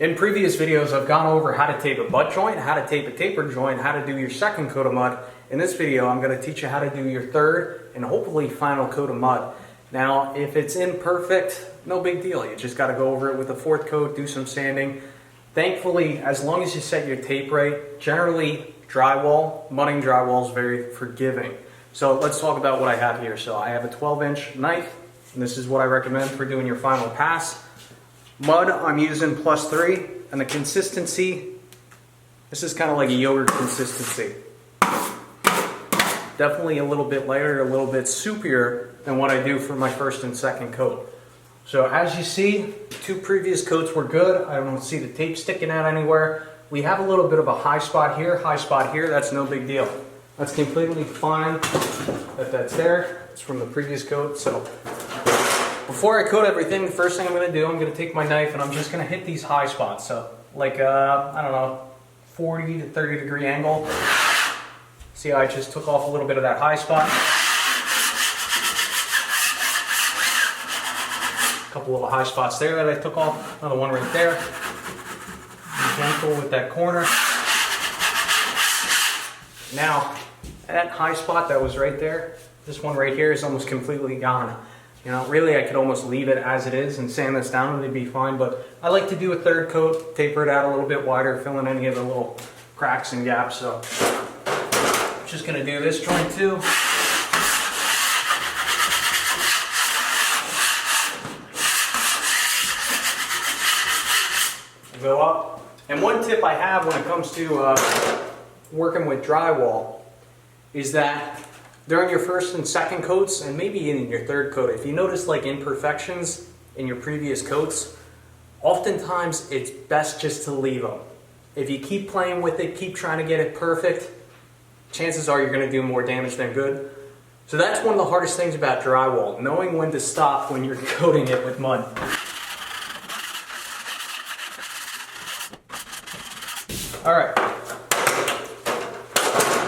In previous videos, I've gone over how to tape a butt joint, how to tape a tapered joint, how to do your second coat of mud. In this video, I'm going to teach you how to do your third and hopefully final coat of mud. Now, if it's imperfect, no big deal. You just got to go over it with a fourth coat, do some sanding. Thankfully, as long as you set your tape right, generally drywall, mudding drywall is very forgiving. So let's talk about what I have here. So I have a 12-inch knife, and this is what I recommend for doing your final pass. Mud, I'm using +3, and the consistency, this is kind of like a yogurt consistency. Definitely a little bit lighter, a little bit soupier than what I do for my first and second coat. So as you see, the two previous coats were good. I don't see the tape sticking out anywhere. We have a little bit of a high spot here, that's no big deal. That's completely fine that that's there. It's from the previous coat. So before I coat everything, the first thing I'm going to do, I'm going to take my knife and I'm just going to hit these high spots. So like, I don't know, 40 to 30 degree angle. See how I just took off a little bit of that high spot. A couple little high spots there that I took off. Another one right there. Be gentle with that corner. Now, that high spot that was right there, this one right here is almost completely gone. You know, really I could almost leave it as it is and sand this down and it'd be fine, but I like to do a third coat, taper it out a little bit wider, fill in any of the little cracks and gaps. So I'm just gonna do this joint too. Go up. And one tip I have when it comes to working with drywall is that during your first and second coats, and maybe in your third coat, if you notice like imperfections in your previous coats, oftentimes it's best just to leave them. If you keep playing with it, keep trying to get it perfect, chances are you're going to do more damage than good. So that's one of the hardest things about drywall, knowing when to stop when you're coating it with mud. Alright,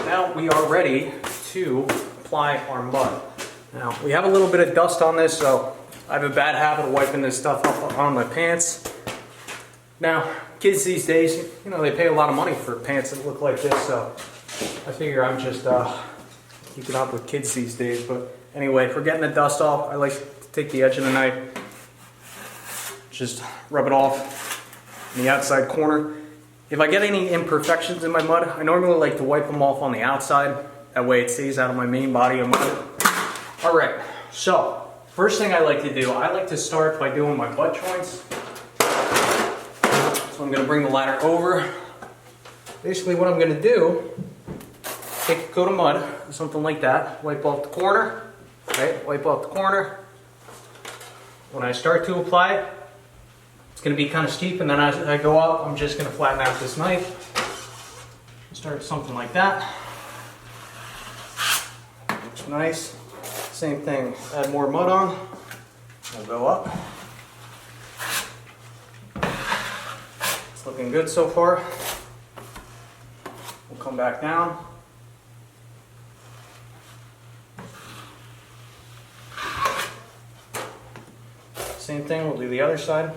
now we are ready to apply our mud. Now, we have a little bit of dust on this, so I have a bad habit of wiping this stuff up on my pants. Now, kids these days, you know, they pay a lot of money for pants that look like this, so I figure I'm just keeping up with kids these days. But anyway, if we're getting the dust off, I like to take the edge of the knife, just rub it off in the outside corner. If I get any imperfections in my mud, I normally like to wipe them off on the outside. That way it stays out of my main body of mud. All right, so first thing I like to do, I like to start by doing my butt joints. So I'm gonna bring the ladder over. Basically what I'm gonna do, take a coat of mud, something like that, wipe off the corner, right? Wipe off the corner. When I start to apply it, it's gonna be kind of steep, and then as I go up, I'm just gonna flatten out this knife. Start something like that. Looks nice. Same thing, add more mud on. I'll go up. It's looking good so far. We'll come back down. Same thing, we'll do the other side.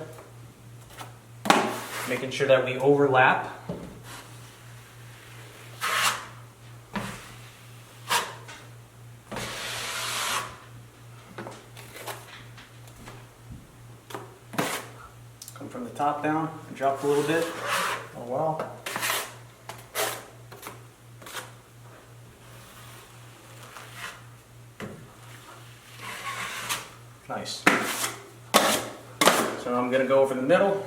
Making sure that we overlap. Come from the top down and drop a little bit. Oh wow. Nice. So I'm going to go over the middle.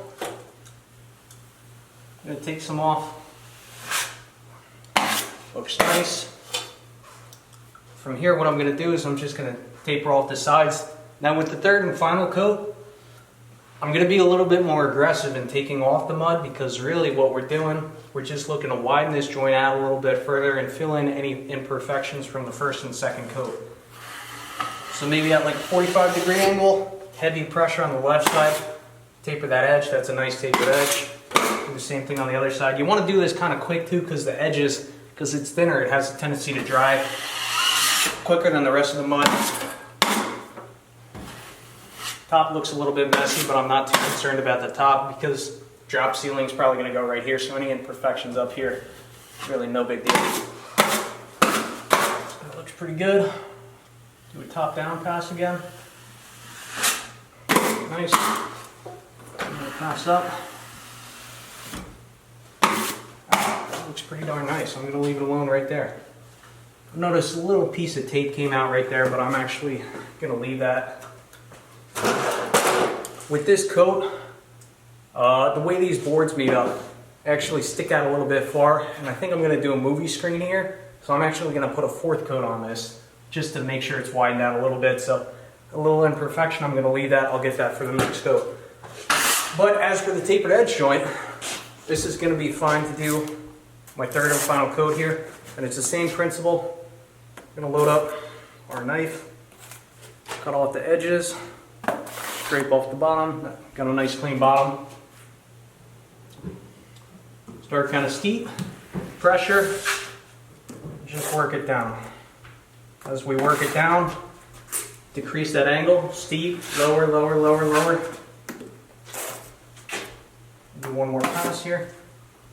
I'm going to take some off. Looks nice. From here, what I'm going to do is I'm just going to taper off the sides. Now with the third and final coat, I'm going to be a little bit more aggressive in taking off the mud, because really what we're doing, we're just looking to widen this joint out a little bit further and fill in any imperfections from the first and second coat. So maybe at like a 45 degree angle, heavy pressure on the left side, taper that edge. That's a nice tapered edge. Do the same thing on the other side. You want to do this kind of quick too, because the edges, because it's thinner, it has a tendency to dry quicker than the rest of the mud. Top looks a little bit messy, but I'm not too concerned about the top because drop ceiling is probably going to go right here, so any imperfections up here, really no big deal. That looks pretty good. Do a top down pass again. Nice. I'm going to pass up. That looks pretty darn nice. I'm going to leave it alone right there. Notice a little piece of tape came out right there, but I'm actually going to leave that. With this coat, the way these boards meet up actually stick out a little bit far, and I think I'm going to do a movie screen here, so I'm actually going to put a fourth coat on this just to make sure it's widened out a little bit. So a little imperfection, I'm going to leave that. I'll get that for the next coat. But as for the tapered edge joint, this is going to be fine to do my third and final coat here, and it's the same principle. I'm going to load up our knife, cut off the edges, scrape off the bottom. Got a nice clean bottom. Start kind of steep, pressure, just work it down. As we work it down, decrease that angle, steep, lower, lower, lower, lower. Do one more pass here.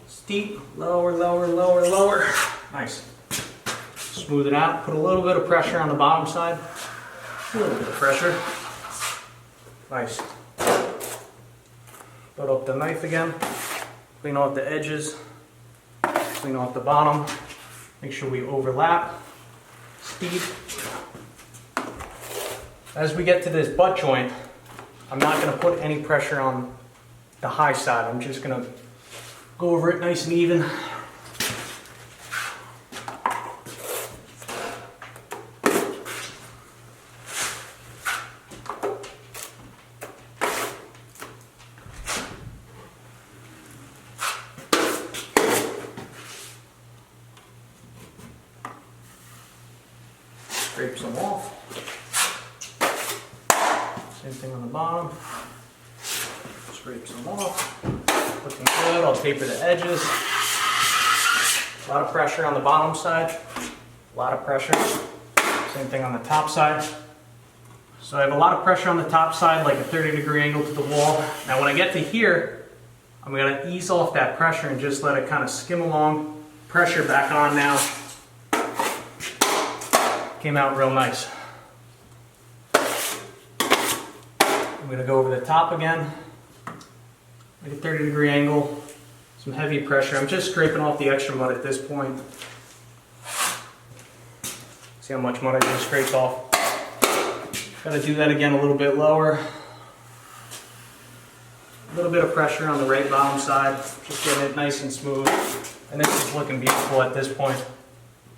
Steep, lower, lower, lower, lower. Nice. Smooth it out, put a little bit of pressure on the bottom side. A little bit of pressure. Nice. Load up the knife again. Clean off the edges. Clean off the bottom. Make sure we overlap. Steep. As we get to this butt joint, I'm not going to put any pressure on the high side. I'm just going to go over it nice and even. Scrape some off. Same thing on the bottom. Scrape some off. Looking good. I'll taper the edges. A lot of pressure on the bottom side. A lot of pressure. Same thing on the top side. So I have a lot of pressure on the top side, like a 30-degree angle to the wall. Now when I get to here, I'm going to ease off that pressure and just let it kind of skim along. Pressure back on now. Came out real nice. I'm going to go over the top again. Like a 30-degree angle. Some heavy pressure. I'm just scraping off the extra mud at this point. See how much mud I just scraped off. Got to do that again a little bit lower. A little bit of pressure on the right bottom side. Just getting it nice and smooth. And this is looking beautiful at this point.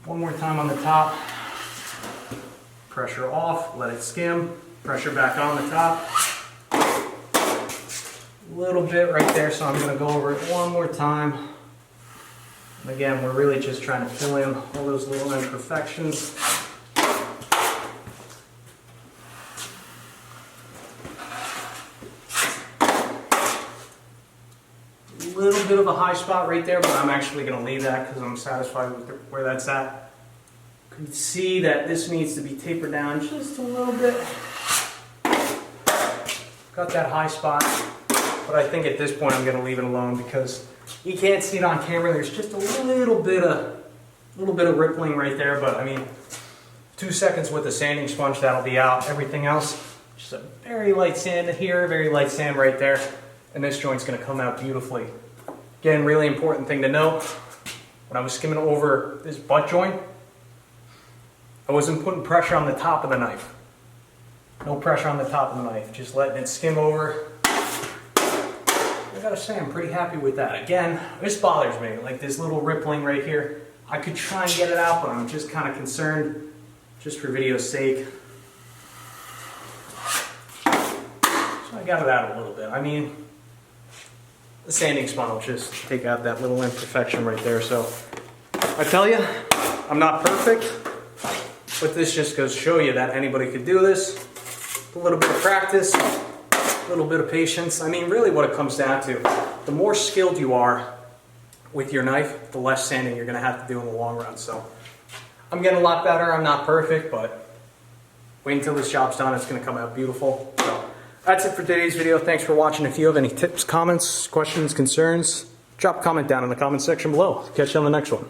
One more time on the top. Pressure off, let it skim, pressure back on the top. A little bit right there, so I'm going to go over it one more time. And again, we're really just trying to fill in all those little imperfections. A little bit of a high spot right there, but I'm actually going to leave that because I'm satisfied with where that's at. You can see that this needs to be tapered down just a little bit. Got that high spot, but I think at this point I'm going to leave it alone because you can't see it on camera. There's just a little bit of rippling right there, but I mean, 2 seconds with a sanding sponge, that'll be out. Everything else, just a very light sand here, very light sand right there, and this joint's going to come out beautifully. Again, really important thing to note, when I was skimming over this butt joint, I wasn't putting pressure on the top of the knife. No pressure on the top of the knife, just letting it skim over. I gotta say, I'm pretty happy with that. Again, this bothers me, like this little rippling right here. I could try and get it out, but I'm just kind of concerned, just for video's sake. So I got it out a little bit. I mean, the sanding sponge will just take out that little imperfection right there. So I tell you, I'm not perfect. But this just goes to show you that anybody could do this. A little bit of practice, a little bit of patience. I mean, really what it comes down to, the more skilled you are with your knife, the less sanding you're going to have to do in the long run. So I'm getting a lot better. I'm not perfect, but wait until this job's done. It's going to come out beautiful. So That's it for today's video. Thanks for watching. If you have any tips, comments, questions, concerns, drop a comment down in the comment section below. Catch you on the next one.